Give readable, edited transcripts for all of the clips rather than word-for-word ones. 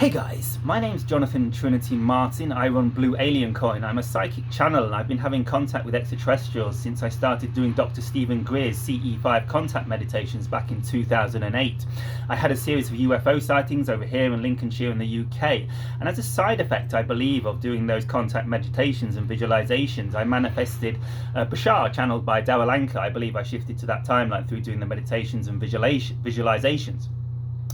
Hey guys, my name's Jonathan Trinity Martin. I run Blue Alien Coin. I'm a psychic channel and I've been having contact with extraterrestrials since I started doing Dr. Stephen Greer's CE5 contact meditations back in 2008. I had a series of UFO sightings over here in Lincolnshire in the UK, and as a side effect, I believe, of doing those contact meditations and visualizations, I manifested Bashar channeled by Darryl Anka. I believe I shifted to that timeline through doing the meditations and visualizations.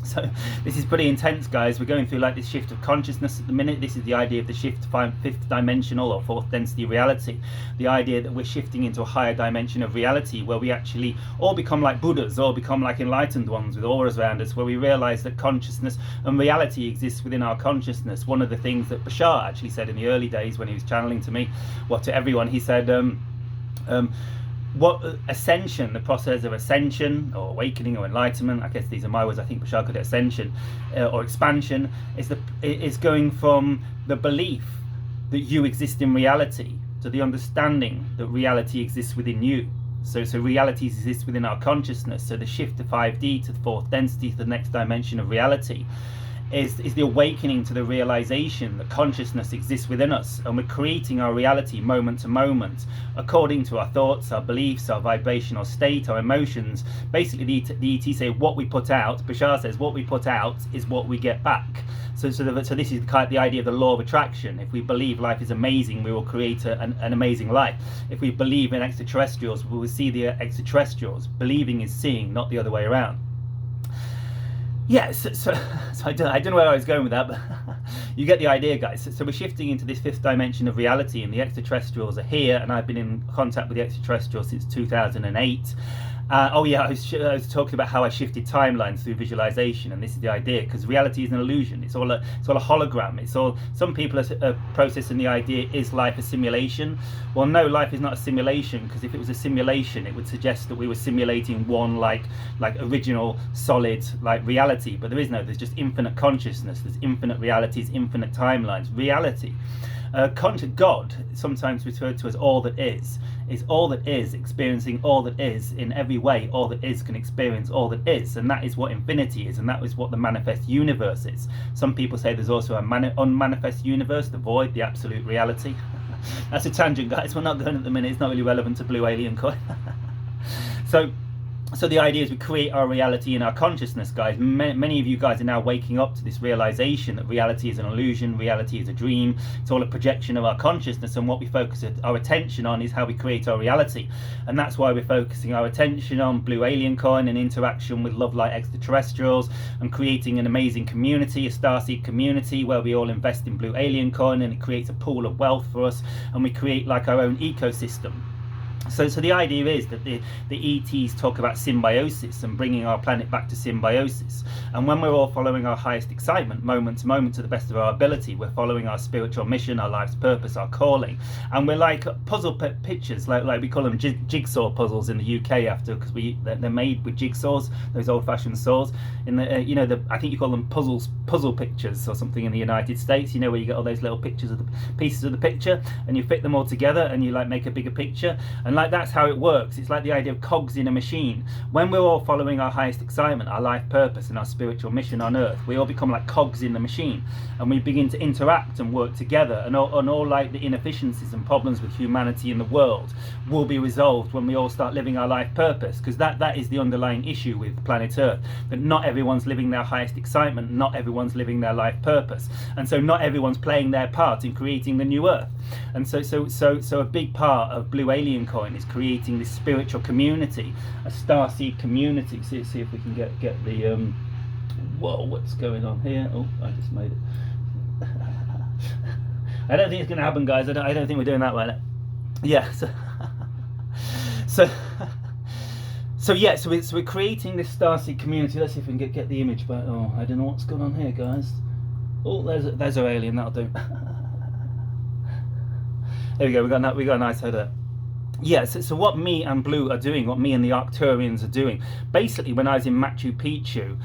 So this is pretty intense, guys. We're going through like this shift of consciousness at the minute. This is the idea of the shift to fifth dimensional or fourth density reality. The idea that we're shifting into a higher dimension of reality where we actually all become like Buddhas, or become like enlightened ones with auras around us, where we realize that consciousness and reality exists within our consciousness. One of the things that Bashar actually said in the early days when he was channeling to me, well, to everyone, he said, what ascension, the process of ascension or awakening or enlightenment, I guess these are my words, I think Bashar could ascension or expansion, is going from the belief that you exist in reality to the understanding that reality exists within you. So reality exists within our consciousness. So the shift to 5D, to the fourth density, to the next dimension of reality is the awakening to the realization that consciousness exists within us, and we're creating our reality moment to moment according to our thoughts, our beliefs, our vibrational state, our emotions. Basically the ET say what we put out, Bashar says what we put out is what we get back. So this is the idea of the law of attraction. If we believe life is amazing, we will create an amazing life. If we believe in extraterrestrials, we will see the extraterrestrials. Believing is seeing, not the other way around. Yeah, so I don't know where I was going with that, but you get the idea, guys. So we're shifting into this fifth dimension of reality, and the extraterrestrials are here, and I've been in contact with the extraterrestrials since 2008. Oh yeah, I was talking about how I shifted timelines through visualization, and this is the idea, because reality is an illusion. It's all a hologram. Some people are processing the idea, is life a simulation? Well, no, life is not a simulation, because if it was a simulation, it would suggest that we were simulating one like original solid like reality, but there is no. There's just infinite consciousness. There's infinite realities, infinite timelines. Reality. God, sometimes referred to as all that is all that is, experiencing all that is in every way. All that is can experience all that is, and that is what infinity is, and that is what the manifest universe is. Some people say there's also an unmanifest universe, the void, the absolute reality. That's a tangent, guys. We're not going at the minute. It's not really relevant to Blue Alien Coin. So the idea is we create our reality in our consciousness, guys. Many of you guys are now waking up to this realization that reality is an illusion, reality is a dream. It's all a projection of our consciousness, and what we focus our attention on is how we create our reality. And that's why we're focusing our attention on Blue Alien Coin and interaction with love light extraterrestrials, and creating an amazing community, a Starseed community, where we all invest in Blue Alien Coin, and it creates a pool of wealth for us, and we create like our own ecosystem. So the idea is that the ETs talk about symbiosis and bringing our planet back to symbiosis. And when we're all following our highest excitement, moment to moment, to the best of our ability, we're following our spiritual mission, our life's purpose, our calling. And we're like puzzle pictures, like we call them jigsaw puzzles in the UK, because they're made with jigsaws, those old-fashioned saws. In the I think you call them puzzle pictures or something in the United States. You know, where you get all those little pictures of the pieces of the picture, and you fit them all together, and you like make a bigger picture. And like that's how it works. It's like the idea of cogs in a machine. When we're all following our highest excitement, our life purpose, and our spiritual mission on earth, we all become like cogs in the machine, and we begin to interact and work together, and all like the inefficiencies and problems with humanity in the world will be resolved when we all start living our life purpose, because that is the underlying issue with planet Earth, that not everyone's living their highest excitement, not everyone's living their life purpose, and so not everyone's playing their part in creating the new Earth. And so a big part of Blue Alien Coin is creating this spiritual community, a Starseed community. See if we can get the whoa, what's going on here? Oh, I just made it. I don't think it's going to happen, guys. I don't think we're doing that right now. Yeah. So we're creating this Starseed community. Let's see if we can get the image back. Oh, I don't know what's going on here, guys. Oh, there's our alien. That'll do. There we go. We got a nice header. yeah, so what me and Blue are doing, what me and the Arcturians are doing, basically when I was in Machu Picchu,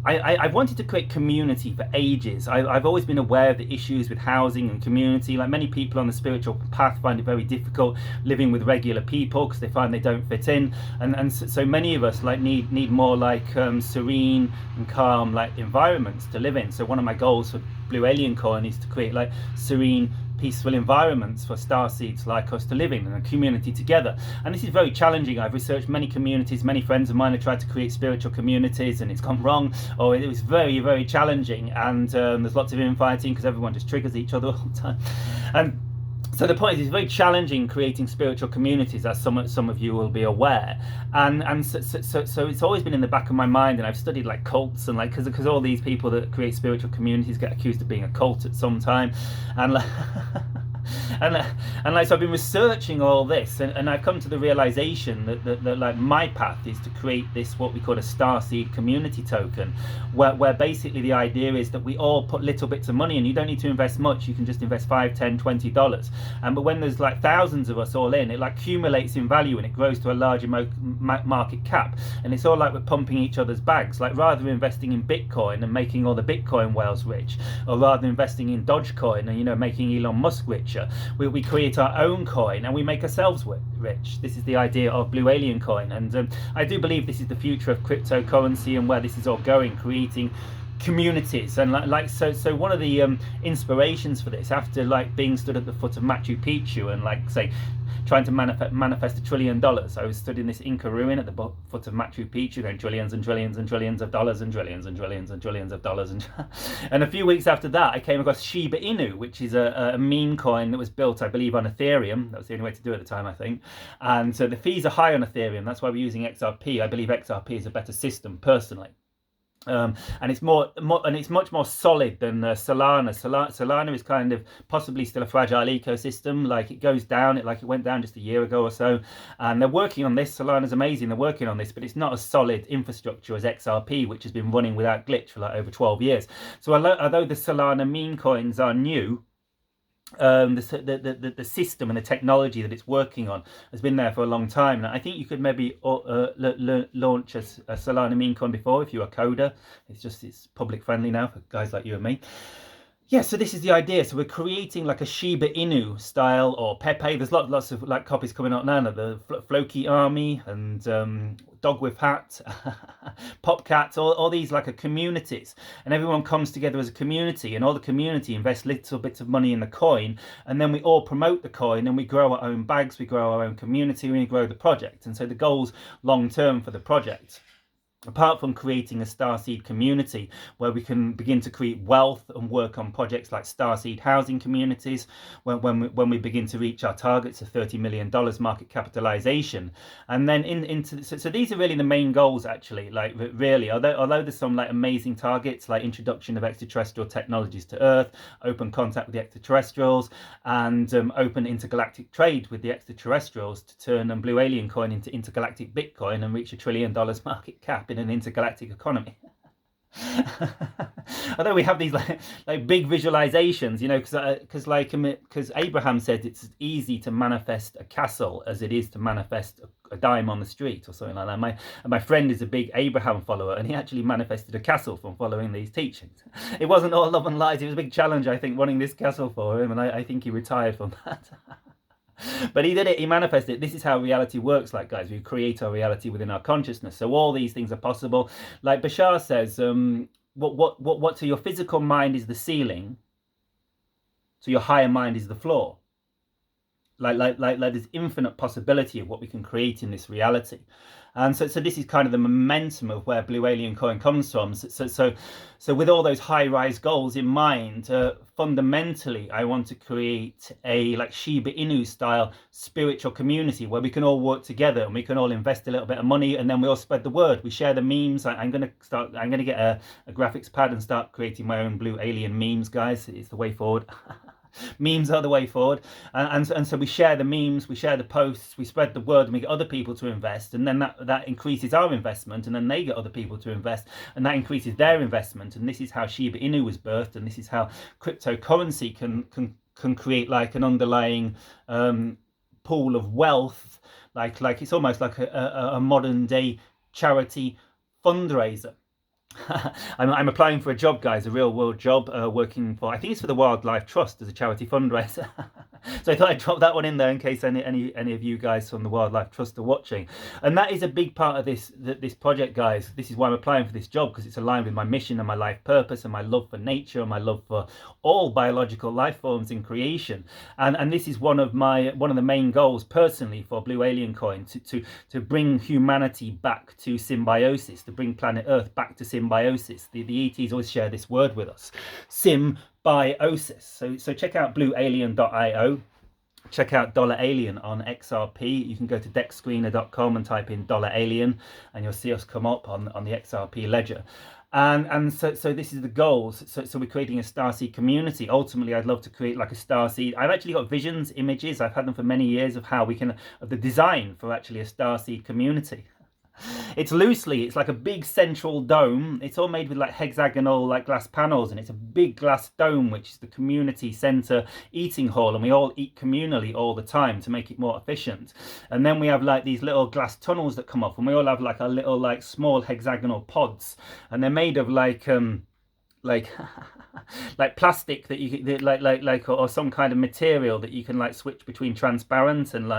I've wanted to create community for ages. I've always been aware of the issues with housing and community. Like many people on the spiritual path find it very difficult living with regular people because they find they don't fit in, and so many of us like need more like serene and calm like environments to live in. So one of my goals for Blue Alien Coin is to create like serene, peaceful environments for starseeds like us to live in and a community together. And this is very challenging. I've researched many communities. Many friends of mine have tried to create spiritual communities and it's gone wrong, or it was very, very challenging. And there's lots of infighting because everyone just triggers each other all the time. And so the point is, it's very challenging creating spiritual communities, as some of you will be aware, and so it's always been in the back of my mind, and I've studied like cults and like because all these people that create spiritual communities get accused of being a cult at some time, and like, and like so I've been researching all this, and I've come to the realization that like my path is to create this what we call a Starseed community token, where basically the idea is that we all put little bits of money, and you don't need to invest much. You can just invest $5, $10, $20. But when there's like thousands of us all in, it like accumulates in value and it grows to a larger market cap. And it's all like we're pumping each other's bags. Like rather than investing in Bitcoin and making all the Bitcoin whales rich, or rather than investing in Dogecoin and making Elon Musk richer, we create our own coin and we make ourselves rich. This is the idea of Blue Alien Coin, and I do believe this is the future of cryptocurrency and where this is all going, creating communities. And so one of the inspirations for this, after like being stood at the foot of Machu Picchu and like say trying to manifest $1 trillion, I was stood in this Inca ruin at the foot of Machu Picchu going trillions and trillions and trillions of dollars and trillions and trillions and trillions of dollars, and a few weeks after that I came across Shiba Inu, which is a meme coin that was built I believe on Ethereum. That was the only way to do it at the time, I think, and so the fees are high on Ethereum. That's why we're using XRP. I believe XRP is a better system personally. And it's much more solid than Solana. Solana is kind of possibly still a fragile ecosystem. Like it goes down, it went down just a year ago or so, and they're working on this. Solana's amazing, they're working on this, but it's not as solid infrastructure as XRP, which has been running without glitch for like over 12 years. So although the Solana meme coins are new, the system and the technology that it's working on has been there for a long time. And I think you could maybe launch a Solana meme coin before if you're a coder. It's public friendly now for guys like you and me. Yeah, so this is the idea. So we're creating like a Shiba Inu style, or Pepe. There's lots of like copies coming out now. The Floki Army and Dog with Hat, Popcat, all these like communities, and everyone comes together as a community, and all the community invests little bits of money in the coin, and then we all promote the coin, and we grow our own bags, we grow our own community, and we grow the project. And so the goals long term for the project, apart from creating a Starseed community where we can begin to create wealth and work on projects like Starseed housing communities, when we begin to reach our targets of $30 million market capitalization, and then so these are really the main goals actually. Like really, although there's some like amazing targets like introduction of extraterrestrial technologies to Earth, open contact with the extraterrestrials, and open intergalactic trade with the extraterrestrials to turn Blue Alien Coin into intergalactic Bitcoin and reach $1 trillion market cap in an intergalactic economy. Although we have these like big visualizations, because Abraham said it's as easy to manifest a castle as it is to manifest a dime on the street or something like that. My friend is a big Abraham follower, and he actually manifested a castle from following these teachings. It wasn't all love and light. It was a big challenge, I think, running this castle for him, and I think he retired from that. But he did it, he manifested it. This is how reality works, like guys. We create our reality within our consciousness. So all these things are possible. Like Bashar says, what to your physical mind is the ceiling, to your higher mind is the floor. Like there's infinite possibility of what we can create in this reality. And so this is kind of the momentum of where Blue Alien Coin comes from. So with all those high-rise goals in mind, fundamentally, I want to create a like Shiba Inu style spiritual community where we can all work together and we can all invest a little bit of money, and then we all spread the word. We share the memes. I'm gonna get a graphics pad and start creating my own Blue Alien memes, guys. It's the way forward. Memes are the way forward, and so we share the memes, we share the posts, we spread the word, and we get other people to invest, and then that increases our investment, and then they get other people to invest, and that increases their investment. And this is how Shiba Inu was birthed, and this is how cryptocurrency can create like an underlying pool of wealth, like it's almost like a modern day charity fundraiser. I'm applying for a job, guys, a real world job, working for, I think it's for the Wildlife Trust as a charity fundraiser. So I thought I'd drop that one in there in case any of you guys from the Wildlife Trust are watching. And that is a big part of this project, guys. This is why I'm applying for this job, because it's aligned with my mission and my life purpose and my love for nature and my love for all biological life forms in creation. And this is one of the main goals personally for Blue Alien Coin, to bring humanity back to symbiosis, to bring planet Earth back to symbiosis. The ETs always share this word with us, symbiosis. So check out bluealien.io. Check out $alien on XRP. You can go to dexscreener.com and type in $alien, and you'll see us come up on the XRP ledger. And so this is the goals. So we're creating a Starseed community. Ultimately, I'd love to create like a Starseed. I've actually got visions, images. I've had them for many years of how we can, of the design for actually a Starseed community. It's like a big central dome. It's all made with like hexagonal like glass panels, and it's a big glass dome which is the community center eating hall, and we all eat communally all the time to make it more efficient. And then we have like these little glass tunnels that come off, and we all have like a little like small hexagonal pods, and they're made of like like plastic that you can or some kind of material that you can like switch between transparent and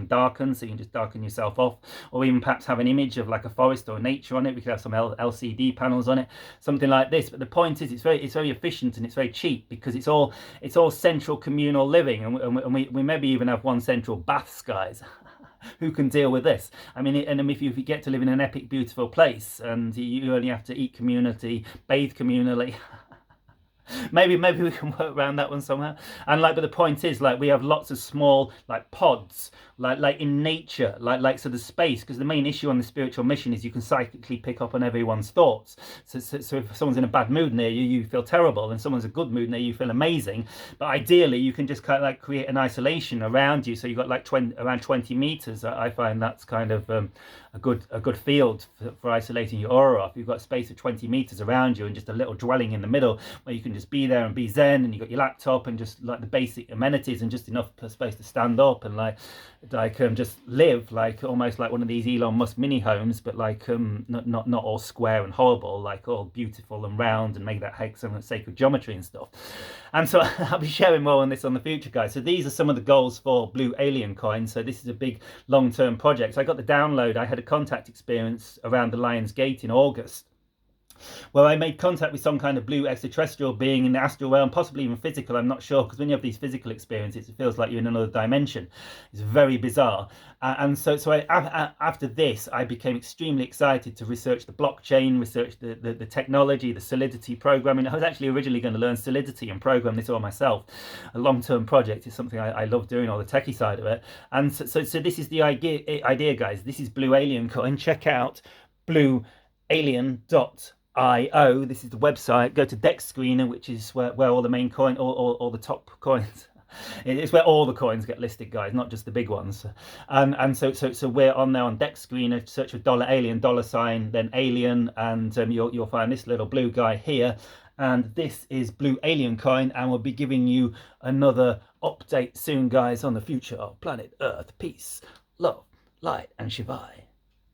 darken, so you can just darken yourself off, or even perhaps have an image of like a forest or nature on it. We could have some LCD panels on it, something like this. But the point is, it's very efficient and it's very cheap, because it's all central communal living, and we maybe even have one central bath, guys. Who can deal with this? I mean, and if you get to live in an epic, beautiful place, and you only have to eat community, bathe communally, maybe we can work around that one somehow. And but the point is, like, we have lots of small like pods, like in nature, so the space, because the main issue on the spiritual mission is you can psychically pick up on everyone's thoughts. So if someone's in a bad mood near you, you feel terrible, and someone's in a good mood near you, feel amazing. But ideally, you can just kind of like create an isolation around you, so you've got like around 20 meters. I find that's kind of a good field for isolating your aura off. You've got a space of 20 meters around you, and just a little dwelling in the middle where you can just be there and be zen, and you've got your laptop and just like the basic amenities and just enough space to stand up and just live like almost like one of these Elon Musk mini homes, but like not all square and horrible, like all beautiful and round, and make that hexagon sacred geometry and stuff. And so I'll be sharing more on this on the future, guys. So these are some of the goals for Blue Alien Coin. So this is a big long-term project. So I got the download. I had a contact experience around the Lion's Gate in August, where I made contact with some kind of blue extraterrestrial being in the astral realm, possibly even physical, I'm not sure, because when you have these physical experiences, it feels like you're in another dimension. It's very bizarre. And so after this, I became extremely excited to research the blockchain, research the technology, the Solidity programming. I was actually originally going to learn Solidity and program this all myself. A long-term project is something I love doing, all the techie side of it. And so this is the idea, guys. This is Blue Alien Coin. Check out bluealien.io. This is the website. Go to Dex Screener, which is where all the main coin, all the top coins. It's where all the coins get listed, guys, not just the big ones. And so we're on there on Dex Screener. Search for $alien, $, then alien, and you'll find this little blue guy here. And this is Blue Alien Coin, and we'll be giving you another update soon, guys, on the future of planet Earth. Peace, love, light, and Shivai.